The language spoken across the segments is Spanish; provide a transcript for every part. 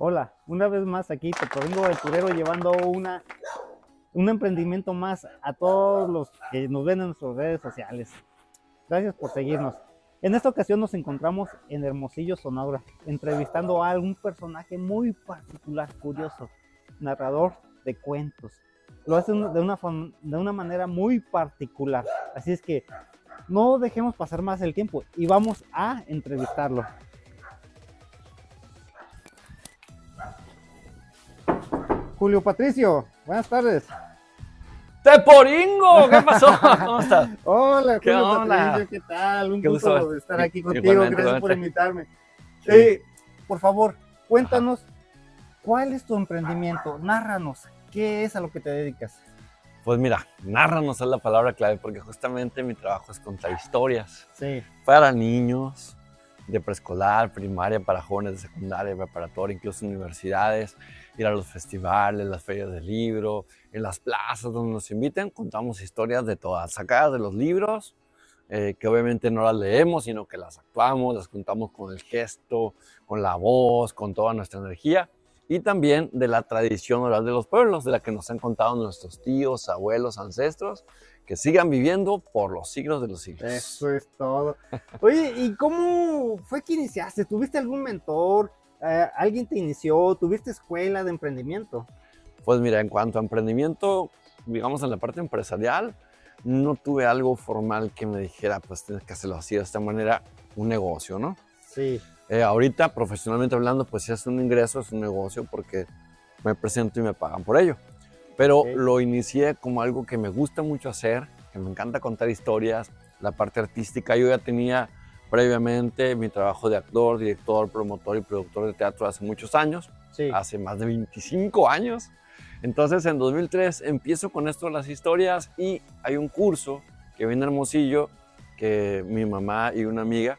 Hola, una vez más aquí te provengo aventurero llevando un emprendimiento más a todos los que nos ven en nuestras redes sociales. Gracias por seguirnos. En esta ocasión nos encontramos en Hermosillo, Sonora, entrevistando a algún personaje muy particular, curioso, narrador de cuentos. Lo hace de una manera muy particular. Así es que no dejemos pasar más el tiempo y vamos a entrevistarlo. Julio Patricio, buenas tardes. ¡Teporingo! ¿Qué pasó? ¿Cómo estás? Hola, ¿Qué Julio onda? Patricio, ¿qué tal? Un Qué gusto gusto estar aquí contigo, igualmente, gracias por igualmente. invitarme. Sí. Por favor, Ajá. cuéntanos, ¿cuál es tu emprendimiento? Nárranos, ¿qué es a lo que te dedicas? Pues mira, nárranos es la palabra clave porque justamente mi trabajo es contar historias Sí, para niños de preescolar, primaria, para jóvenes de secundaria, preparatoria, incluso universidades, ir a los festivales, las ferias del libro, en las plazas donde nos inviten, contamos historias de todas, sacadas de los libros, que obviamente no las leemos, sino que las actuamos, las contamos con el gesto, con la voz, con toda nuestra energía, y también de la tradición oral de los pueblos, de la que nos han contado nuestros tíos, abuelos, ancestros, que sigan viviendo por los siglos de los siglos. eso es todo. Oye, ¿y cómo fue que iniciaste? ¿Tuviste algún mentor? ¿Alguien te inició? ¿Tuviste escuela de emprendimiento? Pues mira, en cuanto a emprendimiento, digamos en la parte empresarial, no tuve algo formal que me dijera, pues tienes que hacerlo así de esta manera, un negocio, ¿no? Sí, Ahorita, profesionalmente hablando, pues sí es un ingreso, es un negocio porque me presento y me pagan por ello. Pero ok. lo inicié como algo que me gusta mucho hacer, que me encanta contar historias, la parte artística. Yo ya tenía previamente mi trabajo de actor, director, promotor y productor de teatro hace muchos años, Sí. hace más de 25 años. Entonces en 2003 empiezo con esto de las historias y hay un curso que viene a Hermosillo que mi mamá y una amiga,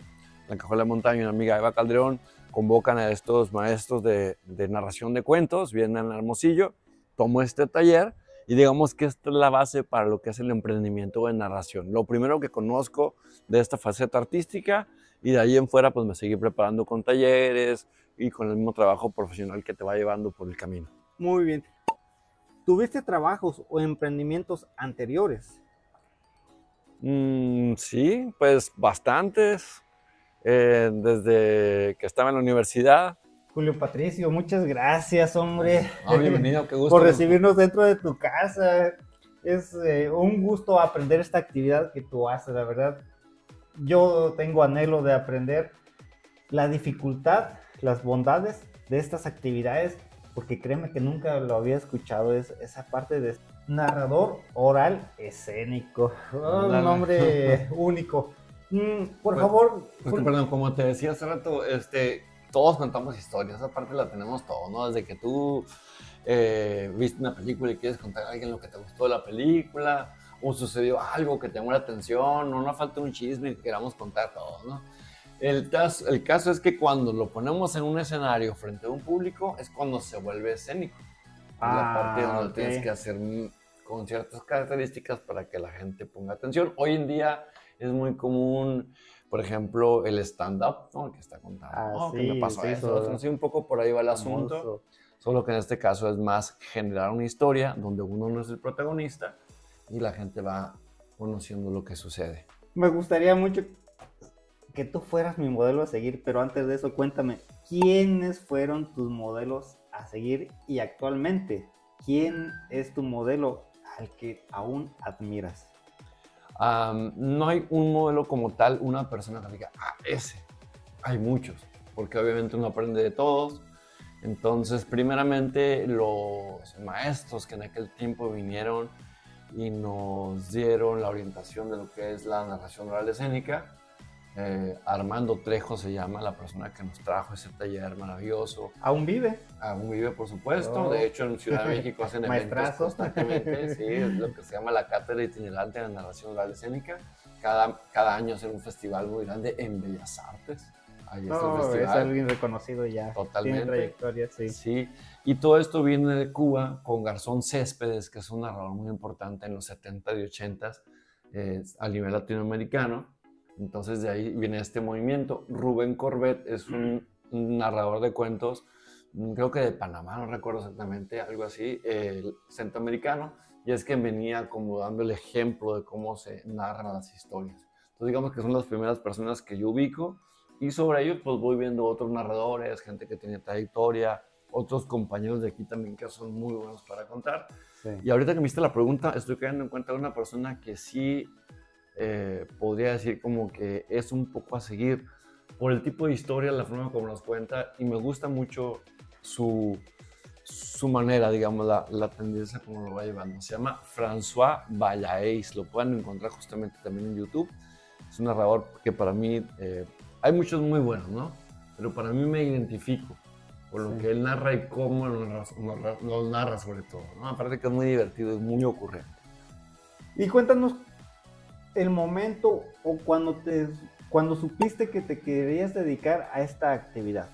la Cajuela de Montaña y una amiga Eva Calderón, convocan a estos maestros de narración de cuentos, vienen a Hermosillo, tomo este taller y digamos que esta es la base para lo que es el emprendimiento de narración. Lo primero que conozco de esta faceta artística y de ahí en fuera pues me seguí preparando con talleres y con el mismo trabajo profesional que te va llevando por el camino. Muy bien. ¿Tuviste trabajos o emprendimientos anteriores? Sí, pues bastantes. Desde que estaba en la universidad. Julio Patricio, muchas gracias, hombre, Bienvenido, qué gusto. por recibirnos dentro de tu casa. Es un gusto aprender esta actividad que tú haces, la verdad. Yo tengo anhelo de aprender la dificultad, las bondades de estas actividades, porque créeme que nunca lo había escuchado, es esa parte de narrador oral escénico. Oh, un nombre único. Por favor. Perdón, como te decía hace rato, todos contamos historias, esa parte la tenemos todos, ¿no? Desde que tú viste una película y quieres contar a alguien lo que te gustó de la película, o sucedió algo que te llamó la atención, o no falta un chisme que queramos contar todos, ¿no? El caso es que cuando lo ponemos en un escenario frente a un público es cuando se vuelve escénico. Es la parte donde Ok. tienes que hacer con ciertas características para que la gente ponga atención. Hoy en día es muy común, por ejemplo, el stand-up, ¿no? Que está contando, que me pasó eso, no sé, un poco por ahí va el asunto. Solo que en este caso es más generar una historia donde uno no es el protagonista y la gente va conociendo lo que sucede. Me gustaría mucho que tú fueras mi modelo a seguir, pero antes de eso cuéntame, ¿quiénes fueron tus modelos a seguir y actualmente quién es tu modelo al que aún admiras? No hay un modelo como tal, una persona que diga, ese. Hay muchos, porque obviamente uno aprende de todos. Entonces, primeramente, los maestros que en aquel tiempo vinieron y nos dieron la orientación de lo que es la narración oral escénica. Armando Trejo se llama la persona que nos trajo ese taller maravilloso. ¿Aún vive? Aún vive, por supuesto. De hecho, en Ciudad de México hacen eventos constantemente. Sí, es lo que se llama la Cátedra Itinerante de Narración Oral Escénica. Cada año hacen un festival muy grande en Bellas Artes. Ahí está el festival. Es alguien reconocido ya. Totalmente. Tiene trayectoria, sí. Sí. Y todo esto viene de Cuba con Garzón Céspedes, que es un narrador muy importante en los 70 y 80 a nivel latinoamericano. Entonces de ahí viene este movimiento. Rubén Corbet es un narrador de cuentos creo que de Panamá, no recuerdo exactamente, algo así, centroamericano, y es que venía como dando el ejemplo de cómo se narran las historias. Entonces digamos que son las primeras personas que yo ubico, y sobre ellos pues voy viendo otros narradores, gente que tiene trayectoria, otros compañeros de aquí también que son muy buenos para contar. Sí. Y ahorita que me hiciste la pregunta, estoy cayendo en cuenta de una persona que sí podría decir como que es un poco a seguir por el tipo de historia, la forma como nos cuenta, y me gusta mucho su manera, digamos, la tendencia como lo va llevando. Se llama François Vallaeis, lo pueden encontrar justamente también en YouTube. Es un narrador que para mí, hay muchos muy buenos, ¿no? Pero para mí me identifico con lo que él narra y cómo lo narra sobre todo, ¿no? Aparte que es muy divertido, es muy ocurrente. Y cuéntanos el momento o cuando supiste que te querías dedicar a esta actividad.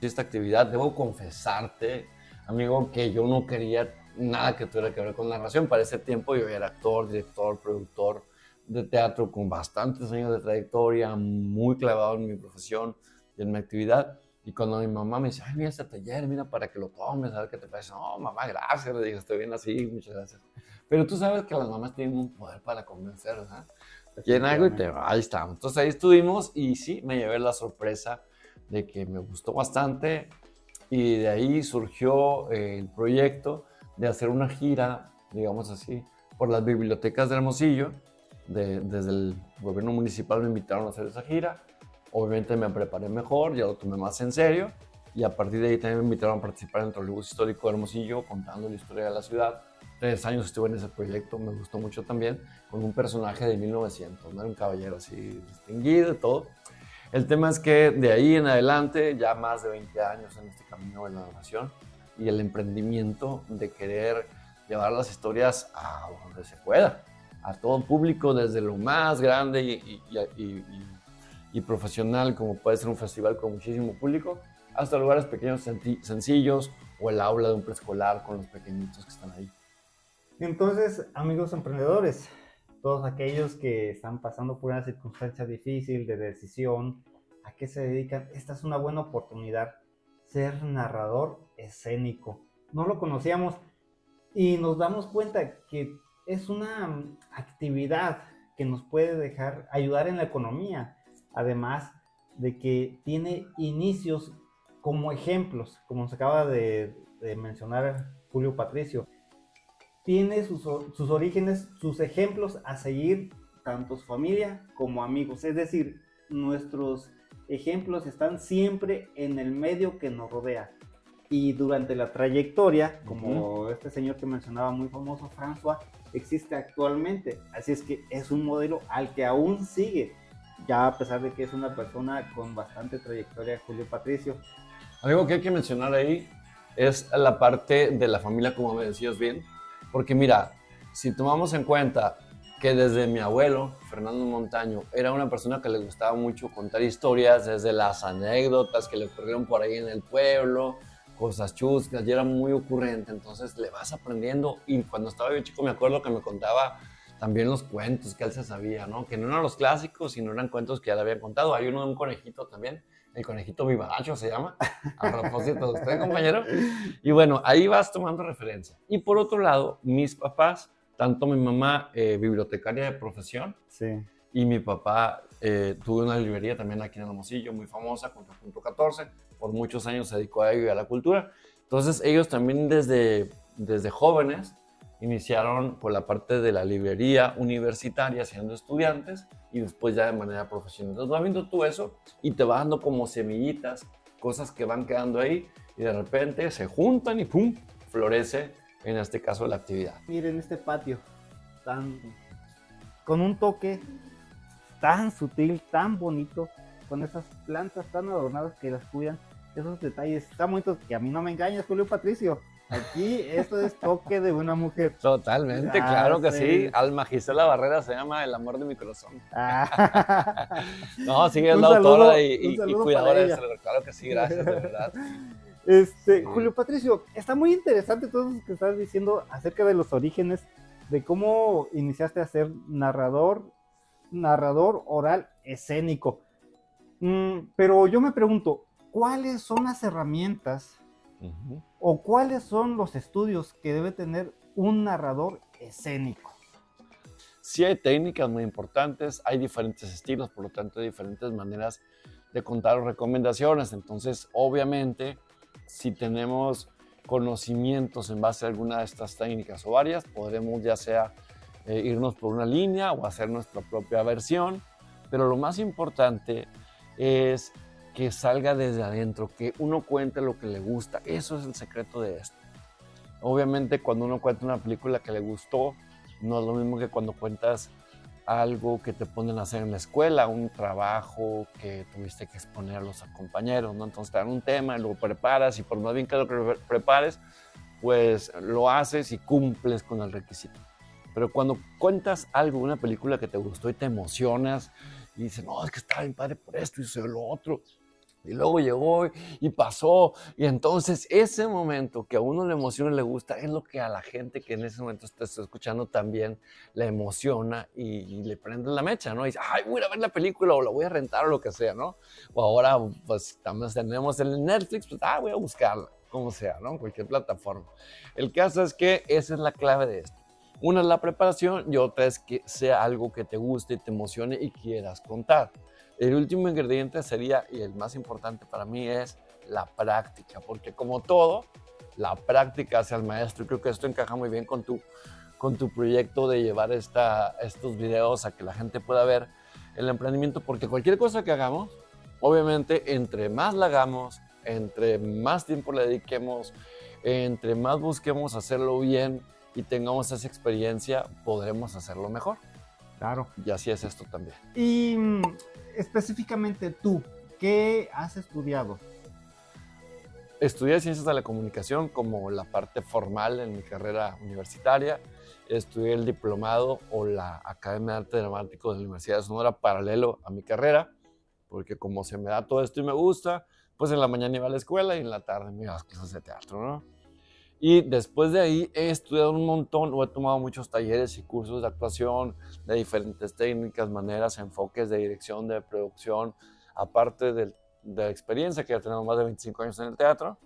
Esta actividad, debo confesarte, amigo, que yo no quería nada que tuviera que ver con narración. Para ese tiempo yo era actor, director, productor de teatro con bastantes años de trayectoria, muy clavado en mi profesión y en mi actividad. Y cuando mi mamá me dice, ay, mira este taller, mira para que lo tomes, a ver qué te parece. No, mamá, gracias, le digo, estoy bien así, muchas gracias. Pero tú sabes que las mamás tienen un poder para convencer, ¿verdad? Quieren algo y ahí estamos. Entonces ahí estuvimos y sí, me llevé la sorpresa de que me gustó bastante y de ahí surgió el proyecto de hacer una gira, digamos así, por las bibliotecas de Hermosillo. Desde el gobierno municipal me invitaron a hacer esa gira. Obviamente me preparé mejor, ya lo tomé más en serio y a partir de ahí también me invitaron a participar en el Trolebús Histórico de Hermosillo contando la historia de la ciudad. 3 años estuve en ese proyecto, me gustó mucho también, con un personaje de 1900, ¿no? Era un caballero así distinguido y todo. El tema es que de ahí en adelante, ya más de 20 años en este camino de la narración y el emprendimiento de querer llevar las historias a donde se pueda, a todo público, desde lo más grande y profesional, como puede ser un festival con muchísimo público, hasta lugares pequeños, sencillos, o el aula de un preescolar con los pequeñitos que están ahí. Entonces, amigos emprendedores, todos aquellos que están pasando por una circunstancia difícil de decisión, ¿a qué se dedican? Esta es una buena oportunidad, ser narrador escénico. No lo conocíamos y nos damos cuenta que es una actividad que nos puede ayudar en la economía, además de que tiene inicios como ejemplos, como se acaba de mencionar Julio Patricio. Tiene sus orígenes, sus ejemplos a seguir, tanto su familia como amigos. Es decir, nuestros ejemplos están siempre en el medio que nos rodea. Y durante la trayectoria, como este señor que mencionaba, muy famoso, François, existe actualmente. Así es que es un modelo al que aún sigue, ya a pesar de que es una persona con bastante trayectoria, Julio Patricio. Algo que hay que mencionar ahí es la parte de la familia, como me decías bien. Porque mira, si tomamos en cuenta que desde mi abuelo, Fernando Montaño, era una persona que le gustaba mucho contar historias, desde las anécdotas que le ocurrieron por ahí en el pueblo, cosas chuscas, y era muy ocurrente, entonces le vas aprendiendo. Y cuando estaba yo chico me acuerdo que me contaba también los cuentos que él se sabía, ¿no? Que no eran los clásicos, sino eran cuentos que ya le habían contado. Hay uno de un conejito también, el conejito vivaracho se llama, a propósito de usted, compañero. Y bueno, ahí vas tomando referencia. Y por otro lado, mis papás, tanto mi mamá, bibliotecaria de profesión, sí, y mi papá tuvo una librería también aquí en Hermosillo, muy famosa, Punto 14, por muchos años se dedicó a ello y a la cultura. Entonces ellos también desde jóvenes iniciaron con la parte de la librería universitaria siendo estudiantes y después ya de manera profesional. Entonces vas viendo tú eso y te va dando como semillitas, cosas que van quedando ahí y de repente se juntan y ¡pum! Florece, en este caso, la actividad. Miren este patio, con un toque tan sutil, tan bonito, con esas plantas tan adornadas que las cuidan, esos detalles tan bonitos que a mí no me engañas, Julio Patricio. Aquí esto es toque de una mujer. Totalmente, claro que sí. Alma Gisela Barrera se llama El amor de mi corazón. No, sigue la autora y cuidadora de cerebro. Claro que sí, gracias, de verdad. Sí. Julio Patricio, está muy interesante todo lo que estás diciendo acerca de los orígenes, de cómo iniciaste a ser narrador oral escénico. Pero yo me pregunto, ¿cuáles son las herramientas Ujú. ¿O cuáles son los estudios que debe tener un narrador escénico? Sí hay técnicas muy importantes, hay diferentes estilos, por lo tanto hay diferentes maneras de contar recomendaciones. Entonces, obviamente, si tenemos conocimientos en base a alguna de estas técnicas o varias, podremos ya sea irnos por una línea o hacer nuestra propia versión, pero lo más importante es que salga desde adentro, que uno cuente lo que le gusta. Eso es el secreto de esto. Obviamente, cuando uno cuenta una película que le gustó, no es lo mismo que cuando cuentas algo que te ponen a hacer en la escuela, un trabajo que tuviste que exponer a los compañeros, ¿no? Entonces te dan un tema y lo preparas y por más bien que lo prepares, pues lo haces y cumples con el requisito. Pero cuando cuentas algo, una película que te gustó y te emocionas y dices, no, es que estaba bien padre por esto y eso y lo otro, y luego llegó y pasó, y entonces ese momento que a uno le emociona y le gusta es lo que a la gente que en ese momento te está escuchando también le emociona y le prende la mecha, ¿no? Y dice, ay, voy a ir a ver la película o la voy a rentar o lo que sea, ¿no? O ahora, pues, también tenemos el Netflix, pues, voy a buscarla, como sea, ¿no? En cualquier plataforma. El caso es que esa es la clave de esto. Una es la preparación y otra es que sea algo que te guste y te emocione y quieras contar. El último ingrediente sería, y el más importante para mí, es la práctica, porque como todo, la práctica hace al maestro. Y creo que esto encaja muy bien con tu proyecto de llevar estos videos a que la gente pueda ver el emprendimiento, porque cualquier cosa que hagamos, obviamente, entre más la hagamos, entre más tiempo le dediquemos, entre más busquemos hacerlo bien y tengamos esa experiencia, podremos hacerlo mejor. Claro. Y así es esto también. Y específicamente tú, ¿qué has estudiado? Estudié Ciencias de la Comunicación como la parte formal en mi carrera universitaria. Estudié el diplomado o la Academia de Arte Dramático de la Universidad de Sonora paralelo a mi carrera, porque como se me da todo esto y me gusta, pues en la mañana iba a la escuela y en la tarde me iba a las clases de teatro, ¿no? Y después de ahí he estudiado un montón, o he tomado muchos talleres y cursos de actuación, de diferentes técnicas, maneras, enfoques de dirección, de producción, aparte de la experiencia que ya tenemos más de 25 años en el teatro,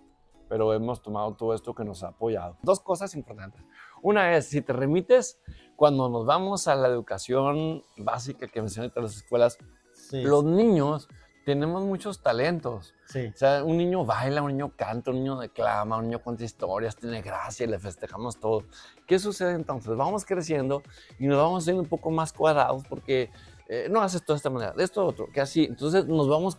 pero hemos tomado todo esto que nos ha apoyado. Dos cosas importantes. Una es, si te remites, cuando nos vamos a la educación básica que mencioné de las escuelas, Sí. los niños tenemos muchos talentos. Sí. O sea, un niño baila, un niño canta, un niño declama, un niño cuenta historias, tiene gracia y le festejamos todo. ¿Qué sucede entonces? Vamos creciendo y nos vamos haciendo un poco más cuadrados porque no haces todo de esta manera, de esto otro, que así. Entonces nos vamos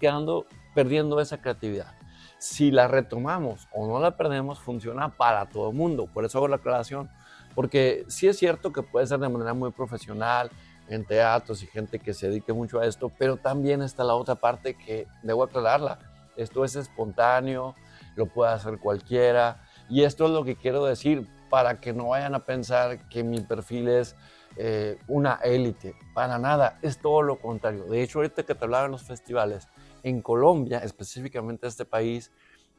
perdiendo esa creatividad. Si la retomamos o no la perdemos, funciona para todo el mundo. Por eso hago la aclaración, porque sí es cierto que puede ser de manera muy profesional, en teatros y gente que se dedique mucho a esto, pero también está la otra parte que debo aclararla. Esto es espontáneo, lo puede hacer cualquiera, y esto es lo que quiero decir para que no vayan a pensar que mi perfil es una élite. Para nada, es todo lo contrario. De hecho, ahorita que te hablaba de los festivales, en Colombia, específicamente este país,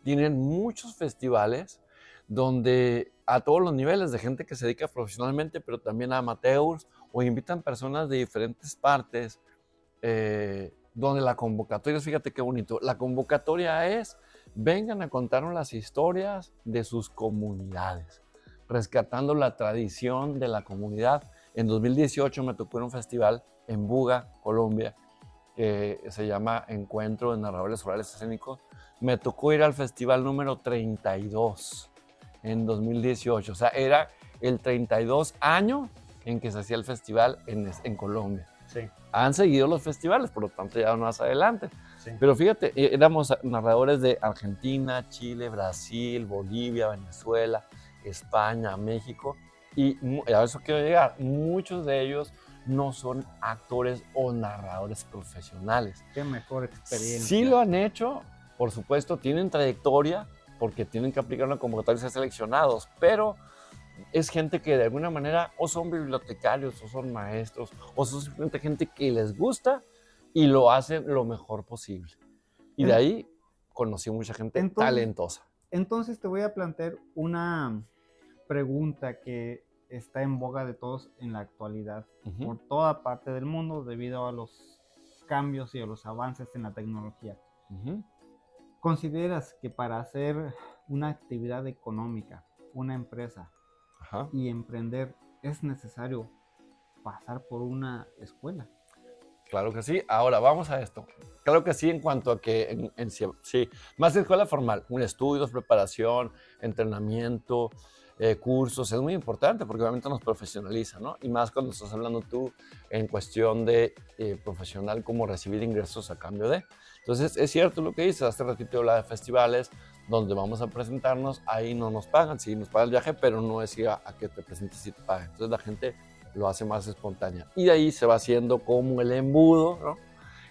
tienen muchos festivales donde a todos los niveles de gente que se dedica profesionalmente, pero también a amateurs, o invitan personas de diferentes partes, donde la convocatoria, fíjate qué bonito, la convocatoria es, vengan a contarnos las historias de sus comunidades, rescatando la tradición de la comunidad. En 2018 me tocó en un festival en Buga, Colombia, que se llama Encuentro de Narradores Orales Escénicos. Me tocó ir al festival número 32 en 2018, o sea, era el 32 año en que se hacía el festival en Colombia. Sí. Han seguido los festivales, por lo tanto ya más adelante. Sí. Pero fíjate, éramos narradores de Argentina, Chile, Brasil, Bolivia, Venezuela, España, México, y a eso quiero llegar, muchos de ellos no son actores o narradores profesionales. Qué mejor experiencia. Sí lo han hecho, por supuesto, tienen trayectoria, porque tienen que aplicar una convocatoria y ser seleccionados, pero es gente que de alguna manera o son bibliotecarios, o son maestros, o son simplemente gente que les gusta y lo hacen lo mejor posible. Y de ahí conocí mucha gente talentosa. Entonces te voy a plantear una pregunta que está en boga de todos en la actualidad, por toda parte del mundo, debido a los cambios y a los avances en la tecnología. ¿consideras que para hacer una actividad económica, una empresa Ajá. y emprender es necesario pasar por una escuela? Claro que sí. Ahora vamos a esto. Claro que sí, en cuanto a que sí, más de escuela formal, un estudios, preparación, entrenamiento, cursos, es muy importante porque obviamente nos profesionaliza, ¿no? Y más cuando estás hablando tú en cuestión de profesional, como recibir ingresos a cambio de. Entonces, es cierto lo que dices, hace ratito hablaba de festivales donde vamos a presentarnos, ahí no nos pagan, sí nos pagan el viaje, pero no es ir a que te presentes y te paguen. Entonces la gente lo hace más espontánea. Y de ahí se va haciendo como el embudo, ¿no?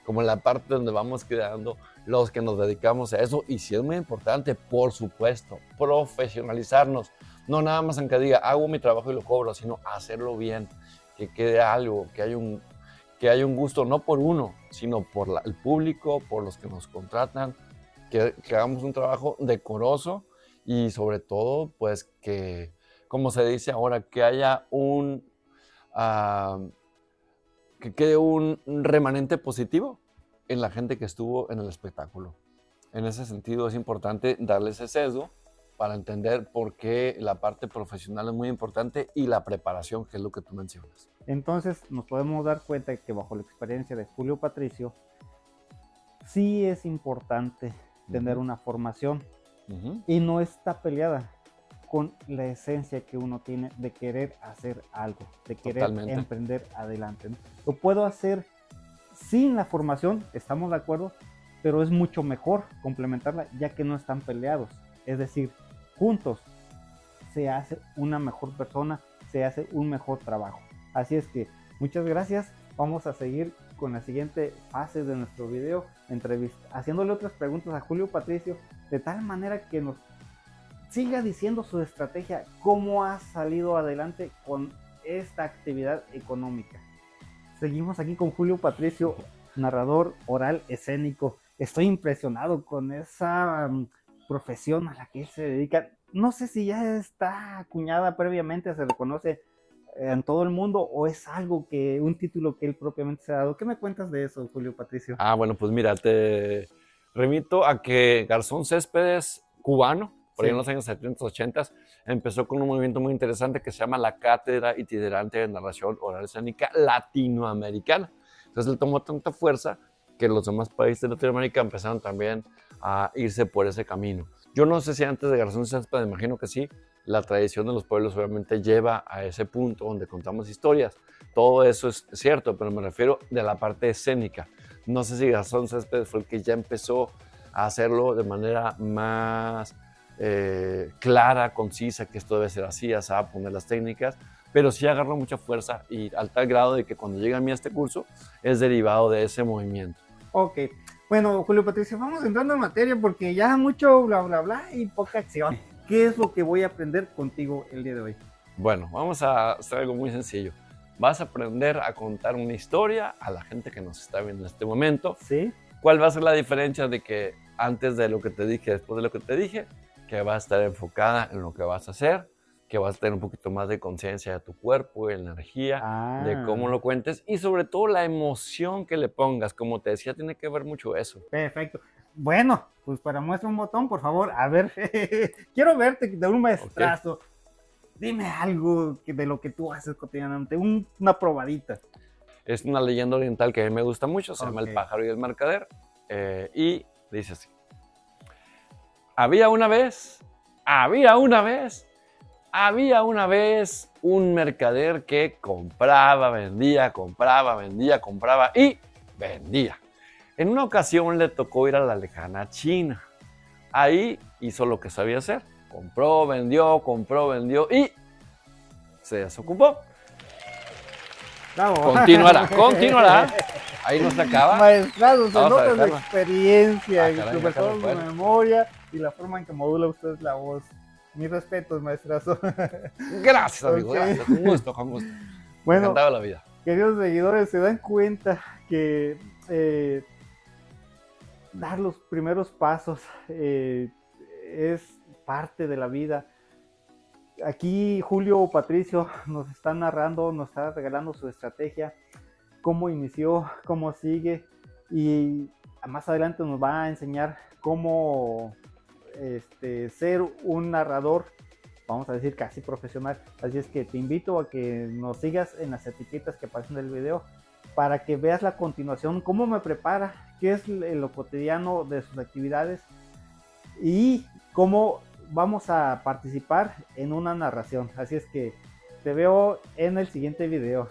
Como la parte donde vamos creando los que nos dedicamos a eso. Y sí es muy importante, por supuesto, profesionalizarnos. No nada más en que diga, hago mi trabajo y lo cobro, sino hacerlo bien, que quede algo, que haya un gusto, no por uno, sino por el público, por los que nos contratan, que hagamos un trabajo decoroso y sobre todo, pues que, como se dice ahora, que haya que quede un remanente positivo en la gente que estuvo en el espectáculo. En ese sentido es importante darle ese sesgo para entender por qué la parte profesional es muy importante y la preparación, que es lo que tú mencionas. Entonces nos podemos dar cuenta que bajo la experiencia de Julio Patricio, sí es importante tener una formación y no está peleada con la esencia que uno tiene de querer hacer algo, de querer emprender adelante, ¿no? Lo puedo hacer sin la formación, estamos de acuerdo, pero es mucho mejor complementarla ya que no están peleados. Es decir, juntos se hace una mejor persona, se hace un mejor trabajo. Así es que muchas gracias. Vamos a seguir con la siguiente fase de nuestro video, haciéndole otras preguntas a Julio Patricio, de tal manera que nos siga diciendo su estrategia, cómo ha salido adelante con esta actividad económica. Seguimos aquí con Julio Patricio, narrador oral escénico. Estoy impresionado con esa profesión a la que él se dedica. No sé si ya está acuñada previamente, se reconoce en todo el mundo, o es algo un título que él propiamente se ha dado. ¿Qué me cuentas de eso, Julio Patricio? Bueno, pues mira, te remito a que Garzón Céspedes, cubano, por ahí en los años 70, 80, empezó con un movimiento muy interesante que se llama la Cátedra Itinerante de Narración Oral Escénica Latinoamericana. Entonces él tomó tanta fuerza que los demás países de Latinoamérica empezaron también a irse por ese camino. Yo no sé si antes de Garzón Céspedes, me imagino que sí, la tradición de los pueblos obviamente lleva a ese punto donde contamos historias. Todo eso es cierto, pero me refiero de la parte escénica. No sé si Garzón Céspedes fue el que ya empezó a hacerlo de manera más clara, concisa, que esto debe ser así, a poner las técnicas, pero sí agarró mucha fuerza y al tal grado de que cuando llega a mí a este curso es derivado de ese movimiento. Ok, bueno, Julio Patricio, vamos entrando en materia porque ya mucho bla bla bla y poca acción. ¿Qué es lo que voy a aprender contigo el día de hoy? Bueno, vamos a hacer algo muy sencillo. Vas a aprender a contar una historia a la gente que nos está viendo en este momento. ¿Sí? ¿Cuál va a ser la diferencia de que antes de lo que te dije, después de lo que te dije? Que va a estar enfocada en lo que vas a hacer, que vas a tener un poquito más de conciencia de tu cuerpo, de energía, de cómo lo cuentes y sobre todo la emoción que le pongas. Como te decía, tiene que ver mucho eso. Perfecto. Bueno, pues para muestra un botón, por favor. A ver, quiero verte de un maestrazo. Okay. Dime algo de lo que tú haces cotidianamente, una probadita. Es una leyenda oriental que a mí me gusta mucho, se llama El pájaro y el mercader, y dice así. Había una vez un mercader que compraba, vendía y vendía. En una ocasión le tocó ir a la lejana China. Ahí hizo lo que sabía hacer. Compró, vendió y se desocupó. Bravo. Continuará. Ahí no se acaba. Maestrazo, se nota la experiencia, y sobre todo su memoria y la forma en que modula usted la voz. Mis respetos, maestrazo. Gracias, amigo. Gracias. Con gusto. Bueno, encantado la vida. Queridos seguidores, se dan cuenta que dar los primeros pasos es parte de la vida. Aquí Julio Patricio nos está narrando, nos está regalando su estrategia, cómo inició, cómo sigue, y más adelante nos va a enseñar cómo ser un narrador, vamos a decir casi profesional. Así es que te invito a que nos sigas en las etiquetas que aparecen en el video para que veas la continuación, cómo me prepara, qué es lo cotidiano de sus actividades y cómo vamos a participar en una narración. Así es que te veo en el siguiente video.